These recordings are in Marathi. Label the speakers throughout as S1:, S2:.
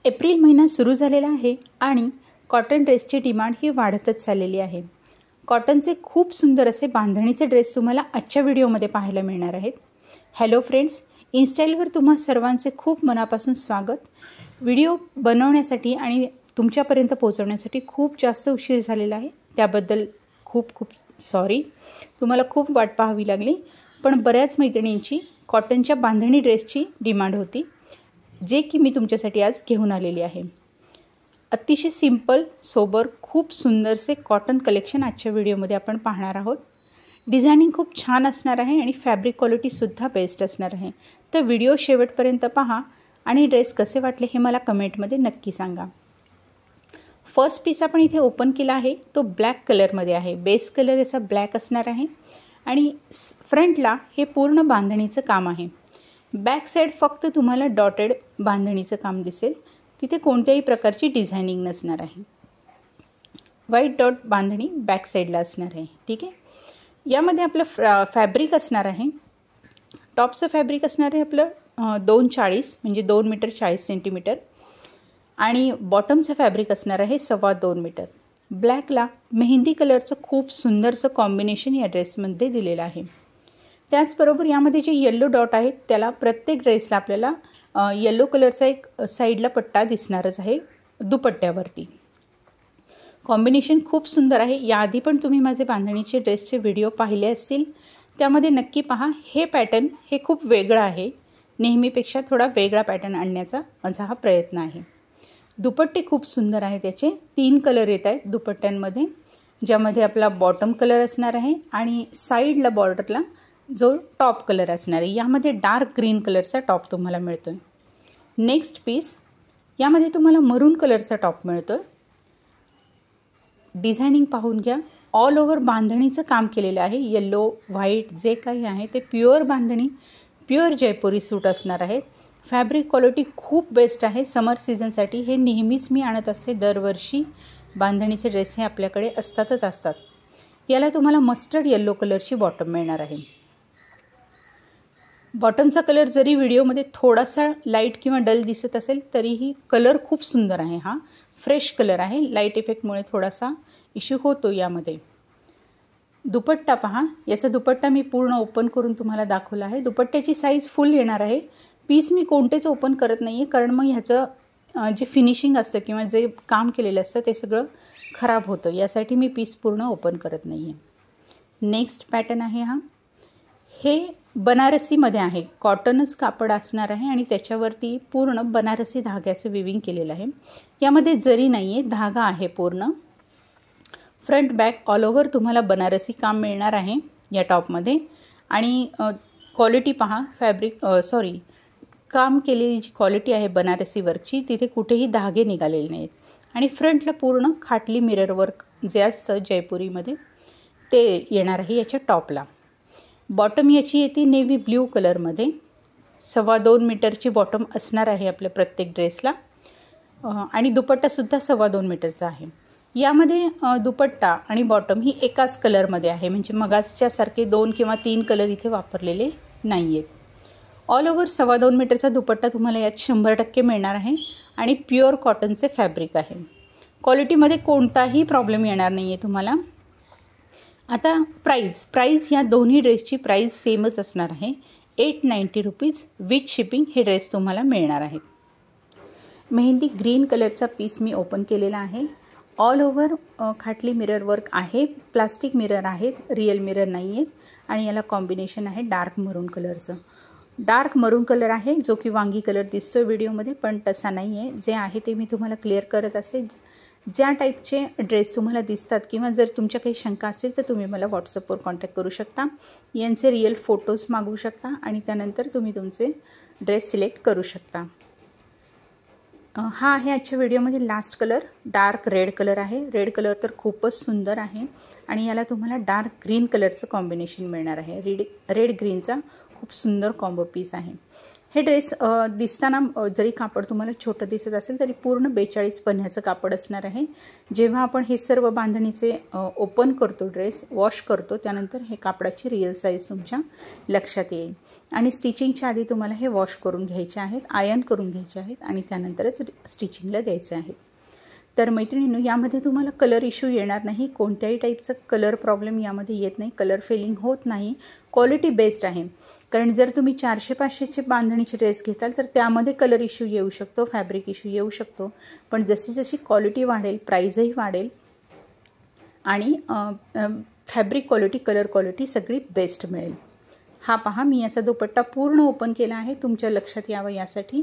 S1: एप्रिल महिना सुरू झालेला आहे आणि कॉटन ड्रेसची डिमांड ही वाढतच चाललेली आहे। कॉटनचे खूप सुंदर असे बांधणीचे ड्रेस तुम्हाला आजच्या व्हिडिओमध्ये पाहायला मिळणार आहेत। हॅलो फ्रेंड्स, इनस्टाईलवर तुम्हा सर्वांचे खूप मनापासून स्वागत। व्हिडिओ बनवण्यासाठी आणि तुमच्यापर्यंत पोहोचवण्यासाठी खूप जास्त उशीर झालेला आहे, त्याबद्दल खूप खूप सॉरी। तुम्हाला खूप वाट पाहावी लागली, पण बऱ्याच मैत्रिणींची कॉटनच्या बांधणी ड्रेसची डिमांड होती, जे की मी तुमच्यासाठी आज घेऊन आलेली आहे। अतिशय सिंपल सोबर खूप सुंदरसे कॉटन कलेक्शन आजच्या व्हिडिओमध्ये आपण पाहणार आहोत। डिझायनिंग खूप छान असणार आहे आणि फॅब्रिक क्वालिटी सुद्धा बेस्ट असणार आहे। तर व्हिडिओ शेवटपर्यंत पहा आणि ड्रेस कसे वाटले हे मला कमेंटमध्ये नक्की सांगा। फर्स्ट पीस आपण इथे ओपन केला आहे, तो ब्लॅक कलरमध्ये आहे। बेस कलर असा ब्लॅक असणार आहे आणि फ्रंटला हे पूर्ण बांधणीचं काम आहे। बॅक साइड फक्त तुम्हाला डॉटेड बांधणीचं काम दिसेल, तिथे कोणत्याही प्रकारची डिझायनिंग नसणार आहे। व्हाईट डॉट बांधणी बॅक साइडला असणार आहे, ठीक आहे। यामध्ये आपलं फॅब्रिक असणार आहे, टॉपचं फॅब्रिक असणार आहे आपलं 240 म्हणजे 2 मीटर 40 सेंटीमीटर आणि बॉटमचं फॅब्रिक असणार आहे 2.25 मीटर। ब्लॅकला मेहंदी कलरचं खूप सुंदरसं कॉम्बिनेशन या ड्रेसमध्ये दिलेलं आहे। त्याचबरोबर यामध्ये जे येलो डॉट आहेत त्याला प्रत्येक ड्रेसला आपल्याला येलो कलरचा एक साईडला पट्टा दिसणारच आहे दुपट्ट्यावरती। कॉम्बिनेशन खूप सुंदर आहे। याआधी पण तुम्ही माझे बांधणीचे ड्रेसचे व्हिडिओ पाहिले असतील, त्यामध्ये नक्की पहा। हे पॅटर्न हे खूप वेगळं आहे, नेहमीपेक्षा थोडा वेगळा पॅटर्न आणण्याचा माझा हा प्रयत्न आहे। दुपट्टे खूप सुंदर आहे, त्याचे 3 कलर येत आहेत दुपट्ट्यांमध्ये, ज्यामध्ये आपला बॉटम कलर असणार आहे आणि साईडला बॉर्डरला जो टॉप कलर असणार आहे, यामध्ये डार्क ग्रीन कलरचा टॉप तुम्हाला मिळतोय। नेक्स्ट पीस यामध्ये तुम्हाला मरून कलरचा टॉप मिळतोय। डिझायनिंग पाहून घ्या, ऑल ओव्हर बांधणीचं काम केलेलं आहे। येलो व्हाईट जे काही आहे ते प्युअर बांधणी, प्युअर जयपुरी सूट असणार आहे। फॅब्रिक क्वालिटी खूप बेस्ट आहे। समर सीझनसाठी हे नेहमीच मी आणत असते, दरवर्षी बांधणीचे ड्रेस हे आपल्याकडे असतातच असतात। याला तुम्हाला मस्टर्ड येलो कलरची बॉटम मिळणार आहे। बॉटमचा कलर जरी व्हिडिओमध्ये थोडासा लाईट किंवा डल दिसत असेल, तरीही कलर खूप सुंदर आहे। हा फ्रेश कलर आहे, लाईट इफेक्टमुळे थोडासा इश्यू होतो यामध्ये। दुपट्टा पहा, याचा दुपट्टा मी पूर्ण ओपन करून तुम्हाला दाखवला आहे। दुपट्ट्याची साईज फुल येणार आहे। पीस मी कोणतेच ओपन करत नाही आहे, कारण मग ह्याचं जे फिनिशिंग असतं किंवा जे काम केलेलं असतं ते सगळं खराब होतं, यासाठी मी पीस पूर्ण ओपन करत नाही आहे। नेक्स्ट पॅटर्न आहे हा, हे बनारसीमध्ये आहे। कॉटनच कापड असणार आहे आणि त्याच्यावरती पूर्ण बनारसी धाग्याचं विविंग केलेलं आहे। यामध्ये जरी नाही आहे, धागा आहे पूर्ण। फ्रंट बॅक ऑल ओव्हर तुम्हाला बनारसी काम मिळणार आहे या टॉपमध्ये आणि क्वालिटी पहा, फॅब्रिक काम केलेली जी क्वालिटी आहे बनारसी वर्कची, तिथे कुठेही धागे निघालेले नाहीत आणि फ्रंटला पूर्ण खाटली मिरर वर्क जे असतं जयपुरीमध्ये ते येणार आहे याच्या टॉपला। बॉटम याची येते नेव्ही ब्ल्यू कलरमध्ये, 2.25 मीटरची बॉटम असणार आहे आपल्या प्रत्येक ड्रेसला आणि दुपट्टासुद्धा 2.25 मीटरचा आहे। यामध्ये दुपट्टा आणि बॉटम ही एकाच कलरमध्ये आहे, म्हणजे मगाच्या सारखे 2 किंवा 3 कलर इथे वापरलेले नाही आहेत। ऑल ओव्हर 2.25 मीटरचा दुपट्टा तुम्हाला यात 100% मिळणार आहे आणि प्युअर कॉटनचे फॅब्रिक आहे। क्वालिटीमध्ये कोणताही प्रॉब्लेम येणार नाही आहे तुम्हाला। आता प्राईस या दोन्ही ड्रेसची प्राईस सेमच असणार आहे, 890 रुपीज विथ शिपिंग हे ड्रेस तुम्हाला मिळणार आहेत। मेहंदी ग्रीन कलरचा पीस मी ओपन केलेला आहे। All over khatli mirror work आहे, प्लास्टिक मिरर आहेत, रिअल मिरर नाही आहेत आणि याला कॉम्बिनेशन आहे डार्क मरून कलरचं। डार्क मरून कलर आहे, जो की वांगी कलर दिसतोय व्हिडिओमध्ये, पण तसा नाही आहे। जे आहे ते मी तुम्हाला क्लिअर करत असेल। ज्या टाईपचे ड्रेस तुम्हाला दिसतात किंवा जर तुमच्या काही शंका असेल तर तुम्ही मला व्हॉट्सअपवर कॉन्टॅक्ट करू शकता, यांचे रिअल फोटोज मागवू शकता आणि त्यानंतर तुम्ही तुमचे ड्रेस सिलेक्ट करू शकता। हा आहे आजच्या व्हिडिओमध्ये last colour, dark red colour आहे। रेड कलर तर खूपच सुंदर आहे आणि याला तुम्हाला डार्क ग्रीन कलरचं कॉम्बिनेशन मिळणार आहे। रेड ग्रीनचा खूप सुंदर कॉम्बो पीस आहे। हे ड्रेस दिसताना जरी कापड तुम्हाला छोटं दिसत असेल तरी पूर्ण 42 पन्ह्याचं कापड असणार आहे। जेव्हा आपण हे सर्व बांधणीचे ओपन करतो, ड्रेस वॉश करतो, त्यानंतर हे कापडाची रिअल साईज तुमच्या लक्षात येईल। आणि स्टिचिंगच्या आधी तुम्हाला हे वॉश करून घ्यायचे आहेत, आयर्न करून घ्यायचे आहेत आणि त्यानंतरच स्टिचिंगला द्यायचे आहेत. तर मैत्रिणींनो, यामध्ये तुम्हाला कलर इश्यू येणार नाही, कोणत्याही टाईपचा कलर प्रॉब्लेम यामध्ये येत नाही, कलर फेलिंग होत नाही, क्वालिटी बेस्ट आहे. कारण जर तुम्ही 400-500चे बांधणीचे ड्रेस घेताल तर त्यामध्ये कलर इश्यू येऊ शकतो, फॅब्रिक इश्यू येऊ शकतो. पण जशी जशी क्वालिटी वाढेल, प्राईजही वाढेल आणि फॅब्रिक क्वालिटी, कलर क्वालिटी सगळी बेस्ट मिळेल. हा पहा, मी याचा दुपट्टा पूर्ण ओपन केला आहे तुमच्या लक्षात यावं यासाठी.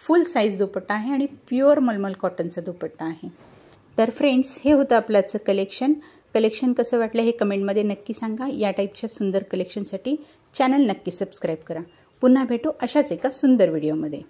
S1: फुल साईज दुपट्टा आहे आणि प्युअर मलमल कॉटनचा दुपट्टा आहे. तर फ्रेंड्स, हे होतं आपलं आजचं कलेक्शन कसं वाटलं हे कमेंटमध्ये नक्की सांगा. या टाईपच्या सुंदर कलेक्शनसाठी चॅनल नक्की सबस्क्राईब करा. पुन्हा भेटू अशाच एका सुंदर व्हिडिओमध्ये.